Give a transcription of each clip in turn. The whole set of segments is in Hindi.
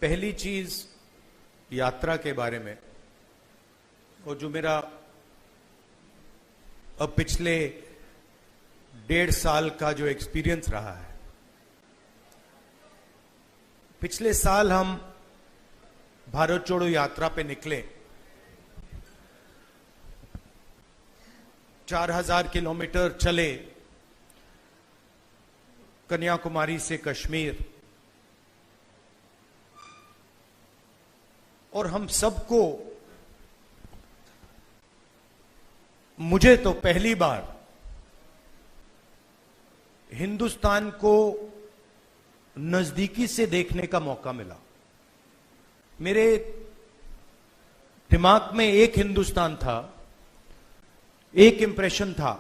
पहली चीज यात्रा के बारे में, और जो मेरा अब पिछले 1.5 साल का जो एक्सपीरियंस रहा है। पिछले साल हम भारत जोड़ो यात्रा पे निकले। 4000 किलोमीटर चले, कन्याकुमारी से कश्मीर, और हम सबको, मुझे तो पहली बार हिंदुस्तान को नजदीकी से देखने का मौका मिला। मेरे दिमाग में एक हिंदुस्तान था, एक इंप्रेशन था,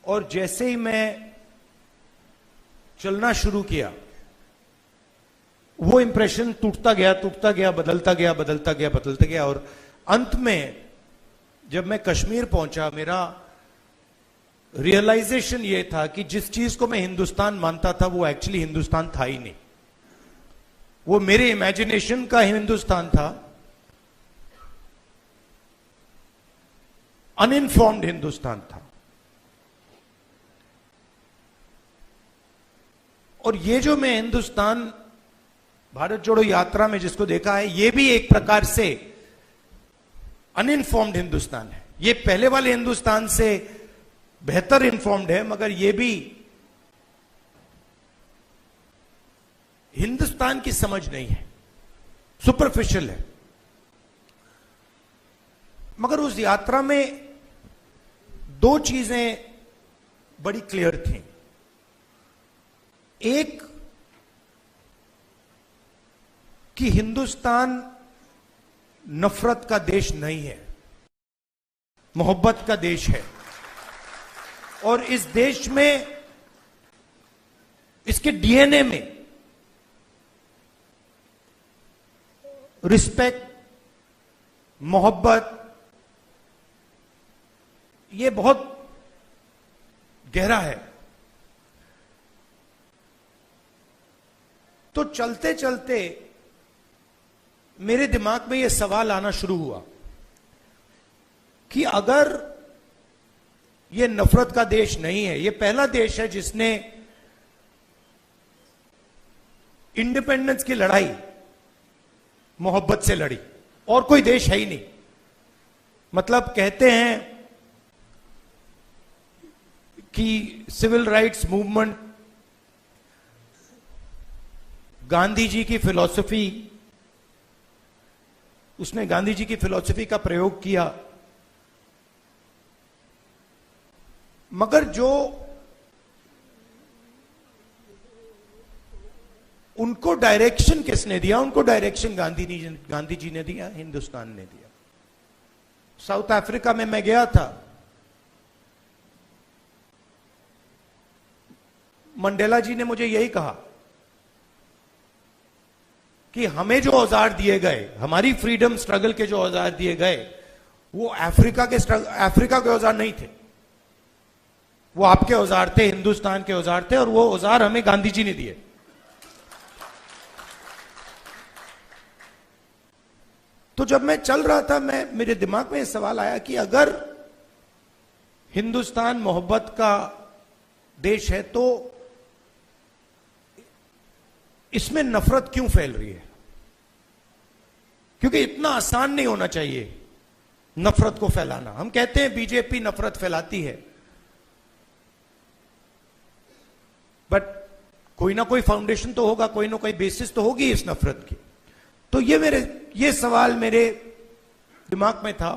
और जैसे ही मैं चलना शुरू किया, वो इंप्रेशन टूटता गया, बदलता गया, और अंत में जब मैं कश्मीर पहुंचा, मेरा रियलाइजेशन ये था कि जिस चीज को मैं हिंदुस्तान मानता था वो एक्चुअली हिंदुस्तान था ही नहीं। वो मेरे इमेजिनेशन का हिंदुस्तान था, अनइन्फॉर्म्ड हिंदुस्तान था। और ये जो मैं हिंदुस्तान भारत जोड़ो यात्रा में जिसको देखा है, ये भी एक प्रकार से अनइन्फॉर्म्ड हिंदुस्तान है। ये पहले वाले हिंदुस्तान से बेहतर इन्फॉर्म्ड है, मगर ये भी हिंदुस्तान की समझ नहीं है, सुपरफिशियल है। मगर उस यात्रा में 2 चीजें बड़ी क्लियर थी। एक कि हिंदुस्तान नफरत का देश नहीं है, मोहब्बत का देश है। और इस देश में, इसके डीएनए में रिस्पेक्ट, मोहब्बत, ये बहुत गहरा है। तो चलते चलते मेरे दिमाग में यह सवाल आना शुरू हुआ कि अगर यह नफरत का देश नहीं है, यह पहला देश है जिसने इंडिपेंडेंस की लड़ाई मोहब्बत से लड़ी, और कोई देश है ही नहीं। मतलब कहते हैं कि civil rights movement, Gandhi ji की फिलॉसफी, उसने गांधी जी की फिलॉसफी का प्रयोग किया, मगर जो उनको डायरेक्शन किसने दिया? उनको डायरेक्शन गांधी जी ने दिया, हिंदुस्तान ने दिया। साउथ अफ्रीका में मैं गया था, मंडेला जी ने मुझे यही कहा कि हमें जो औजार दिए गए, हमारी फ्रीडम स्ट्रगल के जो औजार दिए गए, वो अफ्रीका के औजार नहीं थे, वो आपके औजार थे, हिंदुस्तान के औजार थे, और वो औजार हमें गांधी जी ने दिए। तो जब मैं चल रहा था, मेरे दिमाग में सवाल आया कि अगर हिंदुस्तान मोहब्बत का देश है, तो इसमें नफरत क्यों फैल रही है? क्योंकि इतना आसान नहीं होना चाहिए नफरत को फैलाना। हम कहते हैं बीजेपी नफरत फैलाती है, बट कोई ना कोई फाउंडेशन तो होगा, कोई ना कोई बेसिस तो होगी इस नफरत की। तो ये सवाल मेरे दिमाग में था,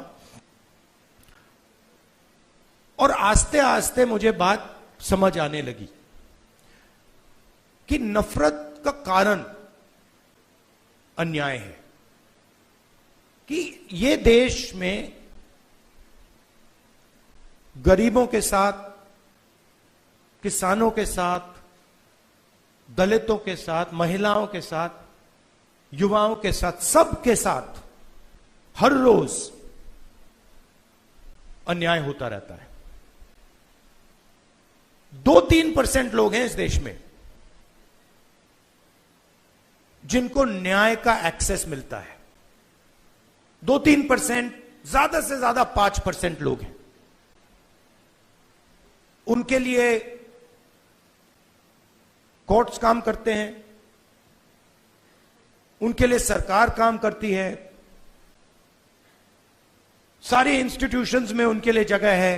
और आस्ते आस्ते मुझे बात समझ आने लगी कि नफरत का कारण अन्याय है। कि ये देश में गरीबों के साथ, किसानों के साथ, दलितों के साथ, महिलाओं के साथ, युवाओं के साथ, सबके साथ हर रोज अन्याय होता रहता है। 2-3% लोग हैं इस देश में जिनको न्याय का एक्सेस मिलता है। 2-3%, ज्यादा से ज्यादा 5% लोग हैं। उनके लिए कोर्ट्स काम करते हैं, उनके लिए सरकार काम करती है, सारी इंस्टीट्यूशंस में उनके लिए जगह है।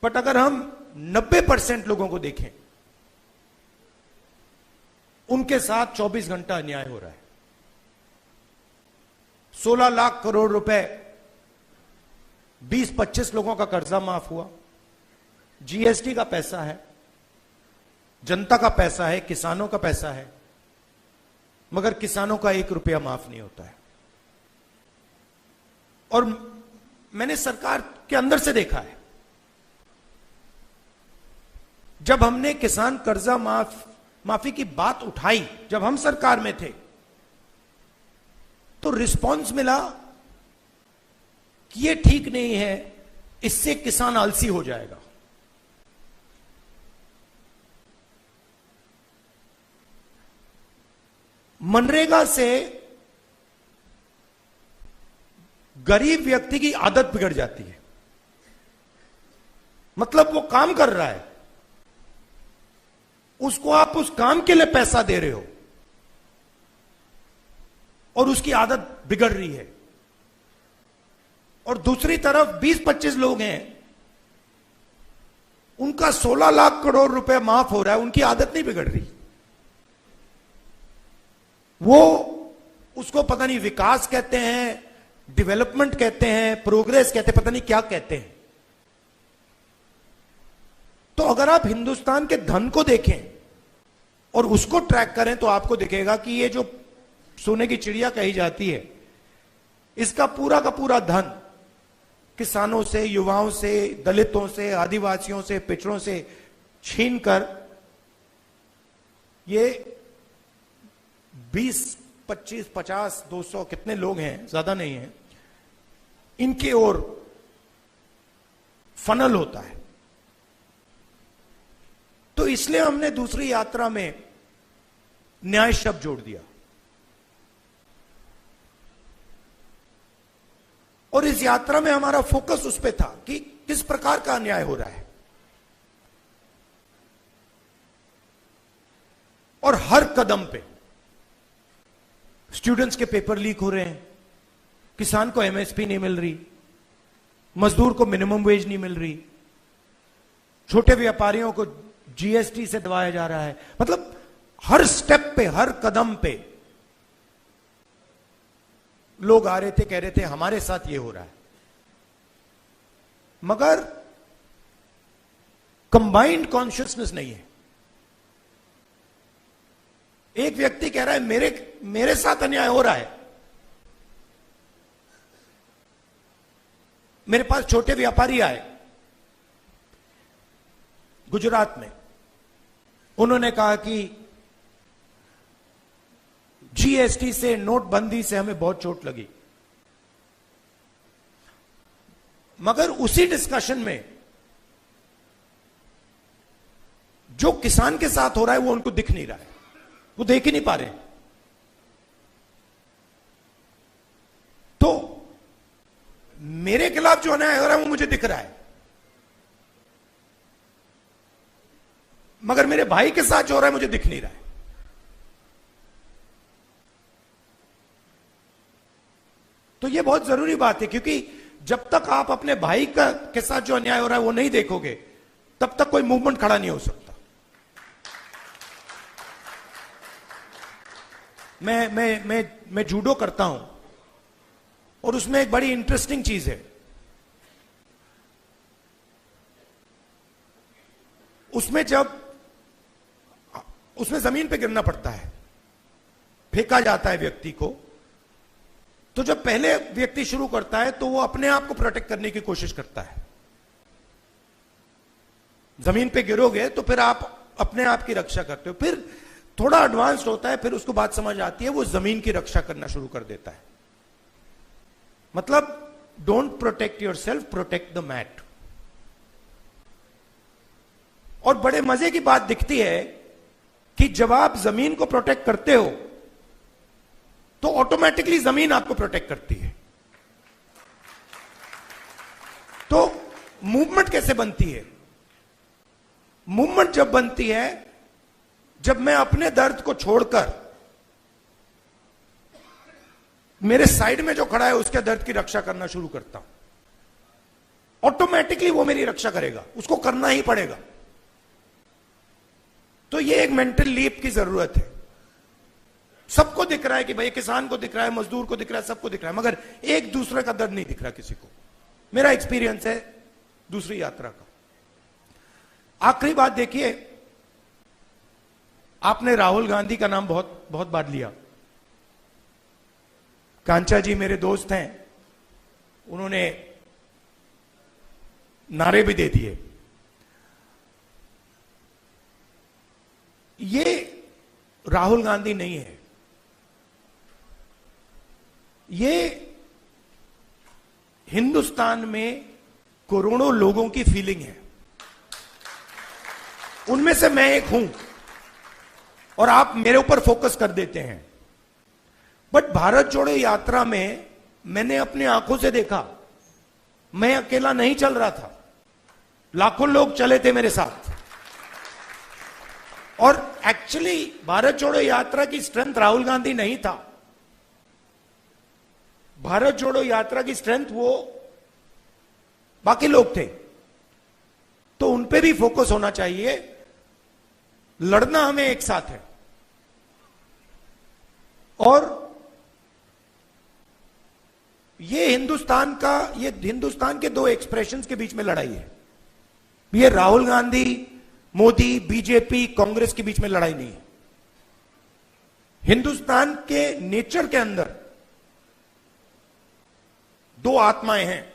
बट अगर हम 90% लोगों को देखें, उनके साथ 24 घंटा अन्याय हो रहा है। 16 लाख करोड़ रुपए 20-25 लोगों का कर्जा माफ हुआ। जीएसटी का पैसा है, जनता का पैसा है, किसानों का पैसा है, मगर किसानों का 1 रुपया माफ नहीं होता है। और मैंने सरकार के अंदर से देखा है, जब हमने किसान कर्जा माफी की बात उठाई, जब हम सरकार में थे, तो रिस्पांस मिला कि यह ठीक नहीं है, इससे किसान आलसी हो जाएगा। मनरेगा से गरीब व्यक्ति की आदत बिगड़ जाती है। मतलब वो काम कर रहा है, उसको आप उस काम के लिए पैसा दे रहे हो और उसकी आदत बिगड़ रही है। और दूसरी तरफ 20-25 लोग हैं, उनका 16 लाख करोड़ रुपए माफ हो रहा है, उनकी आदत नहीं बिगड़ रही। वो उसको पता नहीं विकास कहते हैं, डेवलपमेंट कहते हैं, प्रोग्रेस कहते हैं, पता नहीं क्या कहते हैं। तो अगर आप हिंदुस्तान के धन को देखें और उसको ट्रैक करें तो आपको दिखेगा कि ये जो सोने की चिड़िया कही जाती है, इसका पूरा का पूरा धन किसानों से, युवाओं से, दलितों से, आदिवासियों से, पिछड़ों से छीनकर ये 20, 25, 50, 200 कितने लोग हैं, ज्यादा नहीं है, इनकी ओर फनल होता है। तो इसलिए हमने दूसरी यात्रा में न्याय शब्द जोड़ दिया। और इस यात्रा में हमारा फोकस उस पे था कि किस प्रकार का अन्याय हो रहा है। और हर कदम पे स्टूडेंट्स के पेपर लीक हो रहे हैं, किसान को एमएसपी नहीं मिल रही, मजदूर को मिनिमम वेज नहीं मिल रही, छोटे व्यापारियों को जीएसटी से दबाया जा रहा है। मतलब हर स्टेप पे, हर कदम पे लोग आ रहे थे, कह रहे थे हमारे साथ ये हो रहा है। मगर कंबाइंड कॉन्शियसनेस नहीं है। एक व्यक्ति कह रहा है मेरे साथ अन्याय हो रहा है। मेरे पास छोटे व्यापारी आए गुजरात में, उन्होंने कहा कि जीएसटी से, नोटबंदी से हमें बहुत चोट लगी। मगर उसी डिस्कशन में जो किसान के साथ हो रहा है वो उनको दिख नहीं रहा है, वो देख ही नहीं पा रहे। तो मेरे खिलाफ जो अन्याय हो रहा है वो मुझे दिख रहा है, मगर मेरे भाई के साथ जो हो रहा है मुझे दिख नहीं रहा है। तो यह बहुत जरूरी बात है, क्योंकि जब तक आप अपने भाई के साथ जो अन्याय हो रहा है वो नहीं देखोगे, तब तक कोई मूवमेंट खड़ा नहीं हो सकता। मैं जूडो करता हूं और उसमें एक बड़ी इंटरेस्टिंग चीज है। उसमें जमीन पे गिरना पड़ता है, फेंका जाता है व्यक्ति को। तो जब पहले व्यक्ति शुरू करता है तो वो अपने आप को प्रोटेक्ट करने की कोशिश करता है। जमीन पे गिरोगे तो फिर आप अपने आप की रक्षा करते हो। फिर थोड़ा एडवांस्ड होता है, फिर उसको बात समझ आती है, वो जमीन की रक्षा करना शुरू कर देता है। मतलब don't protect yourself, protect the mat. और बड़े मजे की बात दिखती है कि जब आप जमीन को प्रोटेक्ट करते हो तो ऑटोमेटिकली जमीन आपको प्रोटेक्ट करती है। तो मूवमेंट कैसे बनती है? मूवमेंट जब बनती है जब मैं अपने दर्द को छोड़कर मेरे साइड में जो खड़ा है उसके दर्द की रक्षा करना शुरू करता हूं। ऑटोमेटिकली वो मेरी रक्षा करेगा, उसको करना ही पड़ेगा। तो ये एक मेंटल लीप की जरूरत है। सबको दिख रहा है कि भाई किसान को दिख रहा है, मजदूर को दिख रहा है, सबको दिख रहा है, मगर एक दूसरे का दर्द नहीं दिख रहा किसी को। मेरा एक्सपीरियंस है दूसरी यात्रा का। आखिरी बात देखिए, आपने राहुल गांधी का नाम बहुत बहुत बार लिया। कांचा जी मेरे दोस्त हैं, उन्होंने नारे भी दे दिए। ये राहुल गांधी नहीं है, ये हिंदुस्तान में करोड़ों लोगों की फीलिंग है। उनमें से मैं एक हूं और आप मेरे ऊपर फोकस कर देते हैं। बट भारत जोड़ो यात्रा में मैंने अपनी आंखों से देखा, मैं अकेला नहीं चल रहा था, लाखों लोग चले थे मेरे साथ। और एक्चुअली भारत जोड़ो यात्रा की स्ट्रेंथ राहुल गांधी नहीं था। भारत जोड़ो यात्रा की स्ट्रेंथ वो बाकी लोग थे। तो उन पे भी फोकस होना चाहिए। लड़ना हमें एक साथ है। और ये हिंदुस्तान के दो एक्सप्रेशंस के बीच में लड़ाई है। ये राहुल गांधी, मोदी, बीजेपी, कांग्रेस के बीच में लड़ाई नहीं है। हिंदुस्तान के नेचर के अंदर दो आत्माएं हैं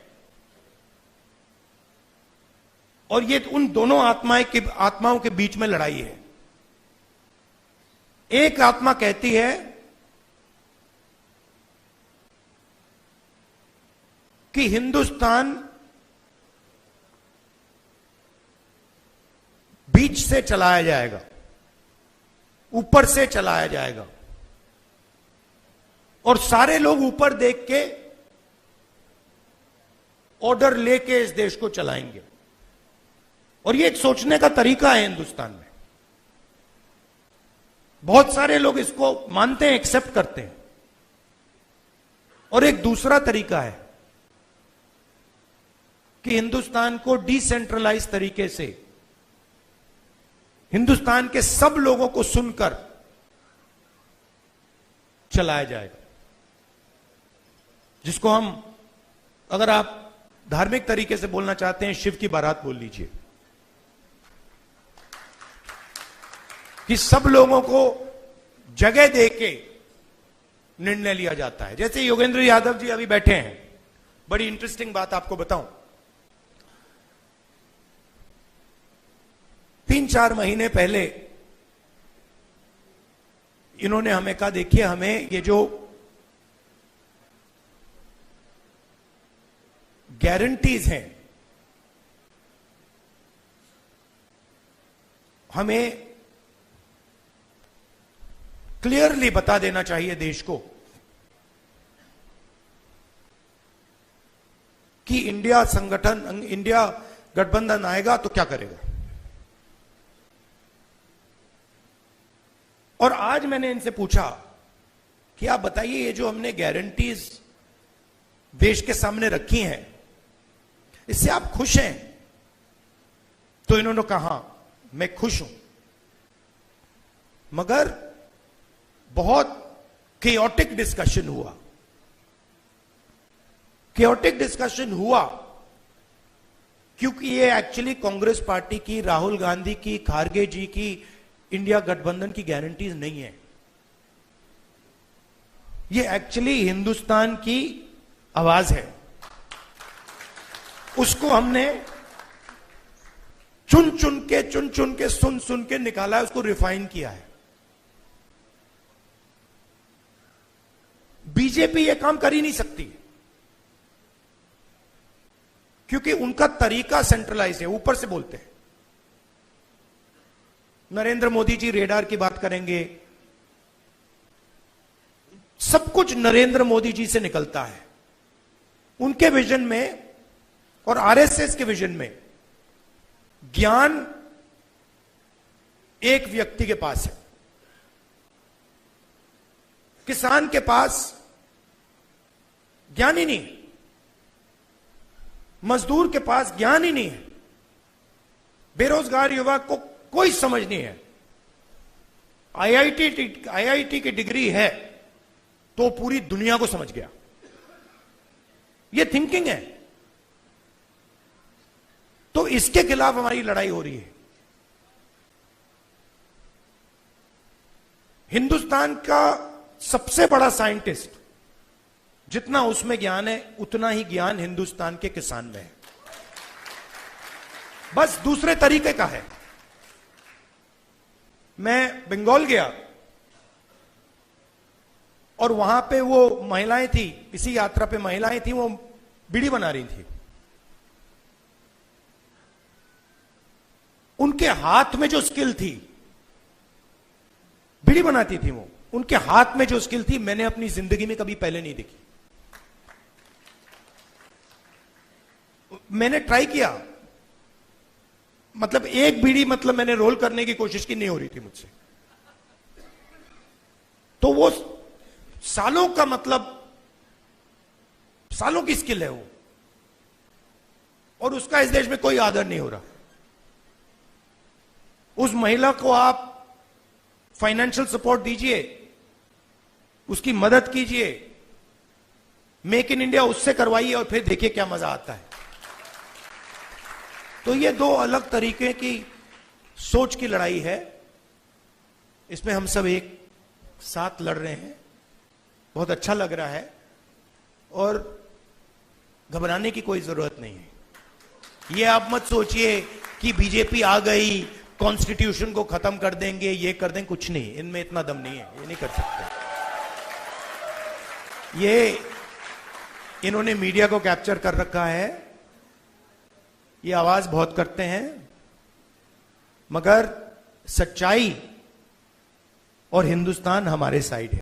और ये उन दोनों आत्माओं के बीच में लड़ाई है। एक आत्मा कहती है कि हिंदुस्तान बीच से चलाया जाएगा, ऊपर से चलाया जाएगा और सारे लोग ऊपर देख के ऑर्डर लेके इस देश को चलाएंगे। और ये एक सोचने का तरीका है हिंदुस्तान में। बहुत सारे लोग इसको मानते हैं, एक्सेप्ट करते हैं। और एक दूसरा तरीका है कि हिंदुस्तान को डिसेंट्रलाइज तरीके से हिंदुस्तान के सब लोगों को सुनकर चलाया जाएगा, जिसको हम, अगर आप धार्मिक तरीके से बोलना चाहते हैं, शिव की बारात बोल लीजिए। कि सब लोगों को जगह देके निर्णय लिया जाता है। जैसे योगेंद्र यादव जी अभी बैठे हैं, बड़ी इंटरेस्टिंग बात आपको बताऊं। 3-4 महीने पहले इन्होंने हमें कहा, देखिए हमें ये जो गारंटीज हैं, हमें क्लियरली बता देना चाहिए देश को कि इंडिया गठबंधन आएगा तो क्या करेगा। और आज मैंने इनसे पूछा कि आप बताइए, ये जो हमने गारंटीज देश के सामने रखी हैं, इससे आप खुश हैं? तो इन्होंने कहा मैं खुश हूं, मगर बहुत केओटिक डिस्कशन हुआ। केओटिक डिस्कशन हुआ क्योंकि ये एक्चुअली कांग्रेस पार्टी की, राहुल गांधी की, खारगे जी की इंडिया गठबंधन की गारंटीज नहीं है। ये एक्चुअली हिंदुस्तान की आवाज है। उसको हमने चुन चुन के सुन के निकाला है, उसको रिफाइन किया है। बीजेपी ये काम कर ही नहीं सकती क्योंकि उनका तरीका सेंट्रलाइज है, ऊपर से बोलते हैं। नरेंद्र मोदी जी रेडार की बात करेंगे, सब कुछ नरेंद्र मोदी जी से निकलता है। उनके विजन में और आरएसएस के विजन में ज्ञान एक व्यक्ति के पास है। किसान के पास ज्ञान ही नहीं है, मजदूर के पास ज्ञान ही नहीं है, बेरोजगार युवा को कोई समझ नहीं है। आईआईटी की डिग्री है तो पूरी दुनिया को समझ गया। यह थिंकिंग है। तो इसके खिलाफ हमारी लड़ाई हो रही है। हिंदुस्तान का सबसे बड़ा साइंटिस्ट, जितना उसमें ज्ञान है उतना ही ज्ञान हिंदुस्तान के किसान में है, बस दूसरे तरीके का है। मैं बंगाल गया और वहां पे वो महिलाएं थी, इसी यात्रा पे महिलाएं थी, वो बीड़ी बना रही थी। उनके हाथ में जो स्किल थी, बीड़ी बनाती थी वो, उनके हाथ में जो स्किल थी मैंने अपनी जिंदगी में कभी पहले नहीं देखी। मैंने ट्राई किया, मतलब एक बीड़ी मतलब मैंने रोल करने की कोशिश की, नहीं हो रही थी मुझसे। तो वो सालों का, मतलब सालों की स्किल है वो, और उसका इस देश में कोई आदर नहीं हो रहा। उस महिला को आप फाइनेंशियल सपोर्ट दीजिए, उसकी मदद कीजिए, मेक इन इंडिया उससे करवाइए और फिर देखिए क्या मजा आता है। तो ये दो अलग तरीके की सोच की लड़ाई है। इसमें हम सब एक साथ लड़ रहे हैं। बहुत अच्छा लग रहा है और घबराने की कोई जरूरत नहीं है। ये आप मत सोचिए कि बीजेपी आ गई, कॉन्स्टिट्यूशन को खत्म कर देंगे, ये कर देंगे, कुछ नहीं, इनमें इतना दम नहीं है, ये नहीं कर सकते। ये इन्होंने मीडिया को कैप्चर कर रखा है, ये आवाज बहुत करते हैं, मगर सच्चाई और हिंदुस्तान हमारे साइड है।